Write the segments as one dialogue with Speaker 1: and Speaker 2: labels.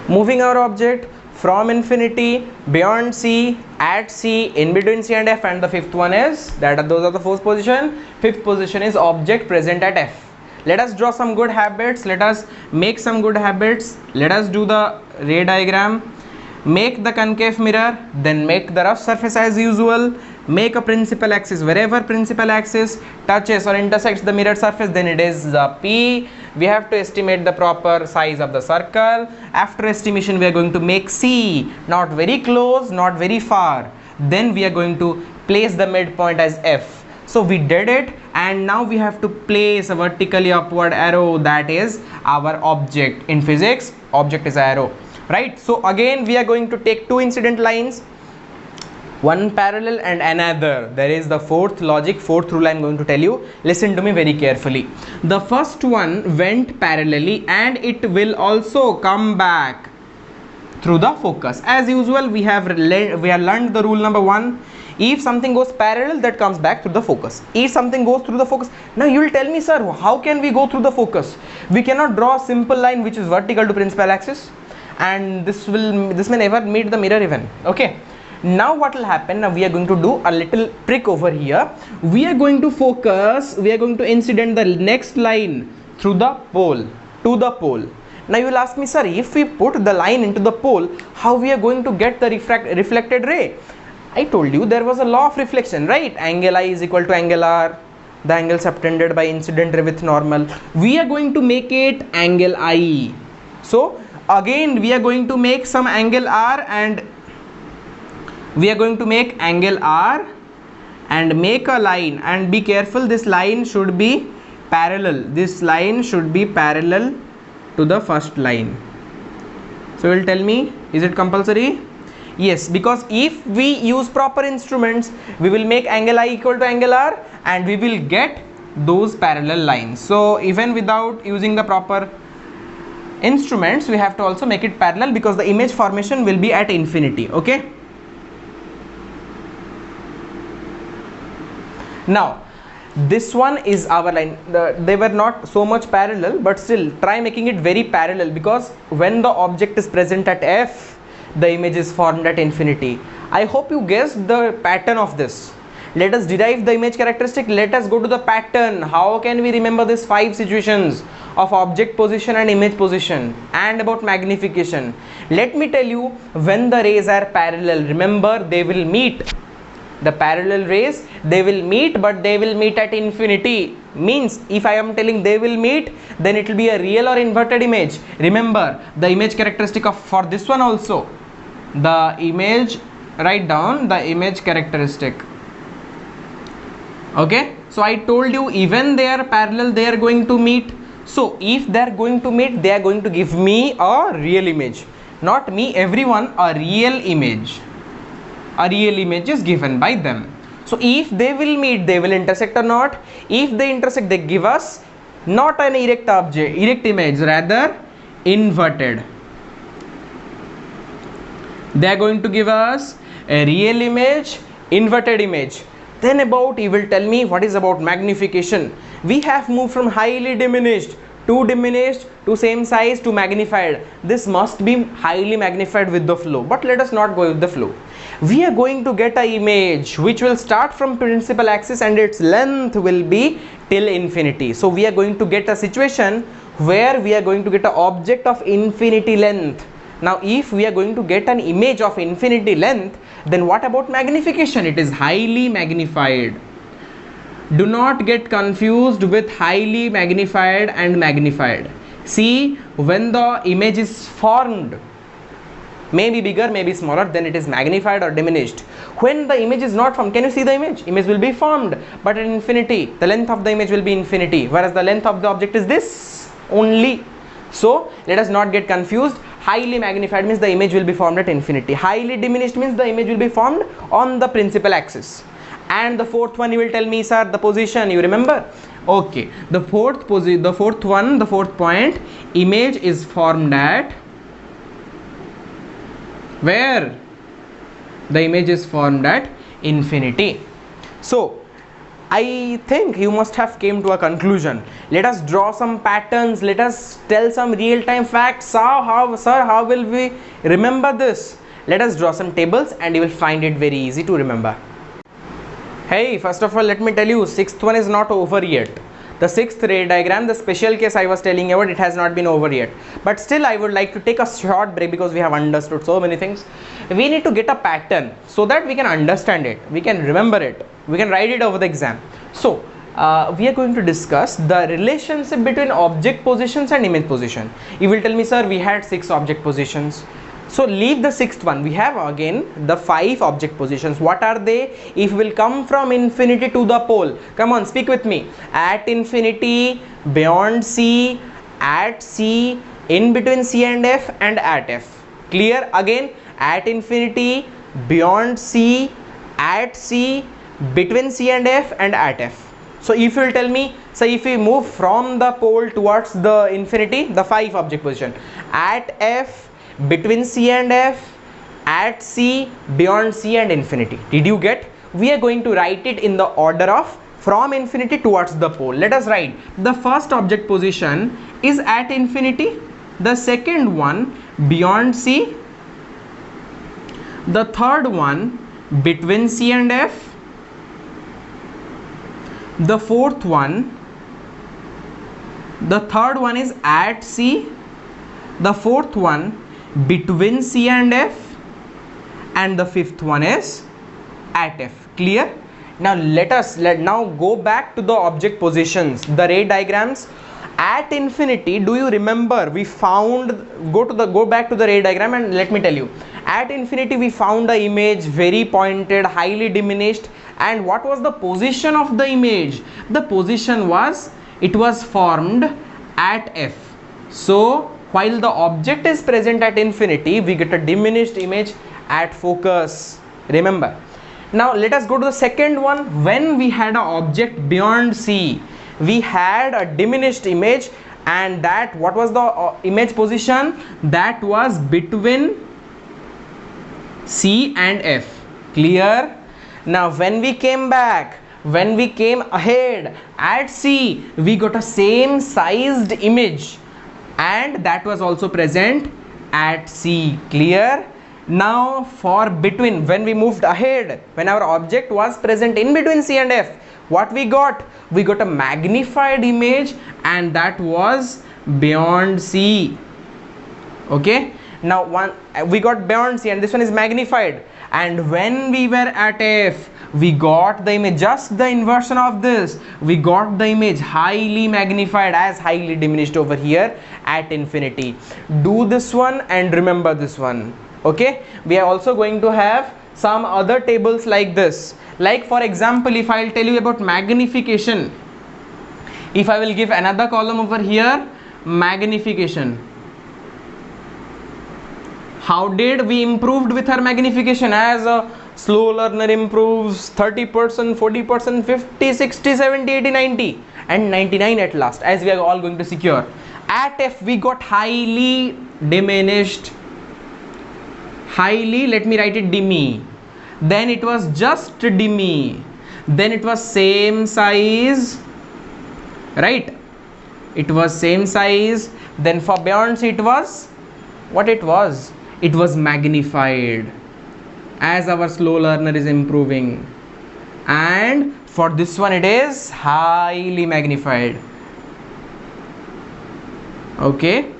Speaker 1: moving our object from infinity, beyond C, at C, in between C and F, and the fifth one is those are the fourth position. Fifth position is object present at F. Let us draw some good habits. Let us make some good habits. Let us do the ray diagram. Make the concave mirror, then make the rough surface as usual. Make a principal axis. Wherever principal axis touches or intersects the mirror surface, then it is the P. We have to estimate the proper size of the circle. After estimation, we are going to make C, not very close, not very far. Then we are going to place the midpoint as F. So we did it, and now we have to place a vertically upward arrow, that is our object. In physics, object is arrow, right? So again we are going to take two incident lines, one parallel and another. There is the fourth logic, fourth rule I am going to tell you. Listen to me very carefully. The first one went parallelly and it will also come back through the focus. As usual, we have learned the rule number one. If something goes parallel, that comes back through the focus. If something goes through the focus, now you will tell me, sir, how can we go through the focus? We cannot draw a simple line which is vertical to principal axis, and this may never meet the mirror even. Okay, now what will happen? Now we are going to do a little trick over here. We are going to focus, we are going to incident the next line through the pole, to the pole. Now you will ask me, sir, if we put the line into the pole, how we are going to get the reflected ray? I told you there was a law of reflection, right? Angle I is equal to angle R, the angle subtended by incident ray with normal. We are going to make it angle I. So again we are going to make some angle R, and we are going to make angle R and make a line, and be careful, this line should be parallel. This line should be parallel to the first line. So you will tell me, is it compulsory? Yes, because if we use proper instruments, we will make angle I equal to angle R and we will get those parallel lines. So even without using the proper instruments, we have to also make it parallel, because the image formation will be at infinity. Okay, now this one is our line. They were not so much parallel, but still try making it very parallel, because when the object is present at F, the image is formed at infinity. I hope you guessed the pattern of this. Let us derive the image characteristic. Let us go to the pattern. How can we remember these 5 situations of object position and image position, and about magnification? Let me tell you, when the rays are parallel, remember they will meet. The parallel rays, they will meet, but they will meet at infinity. Means if I am telling they will meet, then it will be a real or inverted image. Remember the image characteristic of for this one also. The image, write down the image characteristic. Okay, so I told you, even they are parallel, they are going to meet. So if they are going to meet, they are going to give me a real image. Not me, everyone, a real image. A real image is given by them. So if they will meet, they will intersect or not. If they intersect, they give us not an erect object, erect image, rather inverted. They are going to give us a real image, inverted image. Then about, you will tell me, what is about magnification? We have moved from highly diminished to same size to magnified. This must be highly magnified with the flow, but let us not go with the flow. We are going to get an image which will start from principal axis and its length will be till infinity. So we are going to get a situation where we are going to get an object of infinity length. Now if we are going to get an image of infinity length, then what about magnification? It is highly magnified. Do not get confused with highly magnified and magnified. See, when the image is formed, maybe bigger, maybe smaller, then it is magnified or diminished. When the image is not formed, can you see the image? Image will be formed, but at infinity, the length of the image will be infinity, whereas the length of the object is this only. So let us not get confused. Highly magnified means the image will be formed at infinity. Highly diminished means the image will be formed on the principal axis. And the fourth one, you will tell me, sir, the position, you remember? Okay, the fourth point, image is formed at where? The image is formed at infinity. So I think you must have came to a conclusion. Let us draw some patterns. Let us tell some real-time facts. How will we remember this? Let us draw some tables and you will find it very easy to remember. Hey, first of all, let me tell you, sixth one is not over yet. The sixth ray diagram, the special case I was telling you about, it has not been over yet. But still, I would like to take a short break because we have understood so many things. We need to get a pattern so that we can understand it, we can remember it, we can write it over the exam. So, we are going to discuss the relationship between object positions and image position. You will tell me, sir, we had 6 object positions. So leave the sixth one. We have again the 5 object positions. What are they? If we will come from infinity to the pole, come on, speak with me. At infinity, beyond C, at C, in between C and F, and at F. Clear? Again, at infinity, beyond C, at C, between C and F, and at F. So if you will tell me, so if we move from the pole towards the infinity, the 5 object position, at F, between C and F, at C, beyond C, and infinity. Did you get? We are going to write it in the order of from infinity towards the pole. Let us write. The first object position is at infinity, the second one beyond C, the third one between C and F, the fourth one, the third one is at C, the fourth one between C and F, and the fifth one is at F. Clear? Now let now go back to the object positions, the ray diagrams. At infinity, do you remember we found, go back to the ray diagram and let me tell you. At infinity we found the image very pointed, highly diminished, and what was the position of the image? The position was, it was formed at F. So while the object is present at infinity, we get a diminished image at focus. Remember. Now let us go to the second one. When we had an object beyond C, we had a diminished image, and that, what was the image position? That was between C and F. Clear? Now when we came back, when we came ahead at C, we got a same sized image, and that was also present at C. Clear? Now for between, when we moved ahead, when our object was present in between C and F, what we got? We got a magnified image, and that was beyond C. Okay, now we got beyond C and this one is magnified, and when we were at F, we got the image, just the inversion of this, we got the image highly magnified as highly diminished over here at infinity. Do this one and remember this one. Okay, we are also going to have some other tables like this. Like for example, if I will tell you about magnification, if I will give another column over here, magnification, how did we improved with our magnification? As a slow learner improves 30%, 40%, 50, 60, 70, 80, 90, and 99 at last, as we are all going to secure. At F we got highly diminished, highly, let me write it demi, then it was just demi, then it was same size, right? It was same size. Then for beyond C it was what it was? It was magnified as our slow learner is improving, and for this one it is highly magnified. Okay,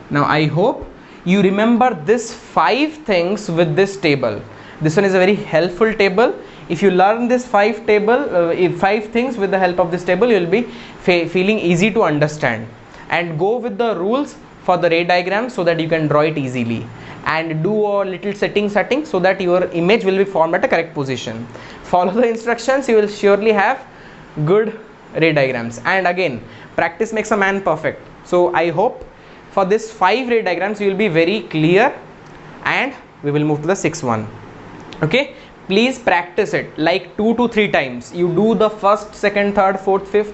Speaker 1: now I hope you remember this 5 things with this table. This one is a very helpful table. If you learn this 5 things with the help of this table, you will be feeling easy to understand, and go with the rules for the ray diagram so that you can draw it easily, and do a little setting so that your image will be formed at a correct position. Follow the instructions, you will surely have good ray diagrams. And again, practice makes a man perfect. So I hope for this 5 ray diagrams you will be very clear, and we will move to the 6th one. Okay, please practice it like 2 to 3 times. You do the first, second, third, fourth, fifth,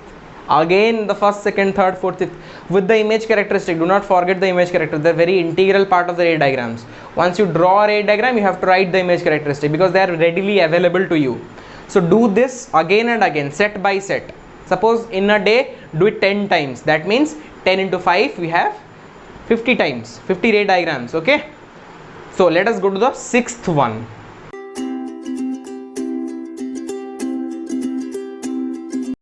Speaker 1: again the first, second, third, fourth, fifth with the image characteristic. Do not forget the image characteristic. They're very integral part of the ray diagrams. Once you draw a ray diagram, you have to write the image characteristic because they are readily available to you. So do this again and again, set by set. Suppose in a day do it 10 times, that means 10 into 5 we have 50 times, 50 ray diagrams. Okay, so let us go to the sixth one.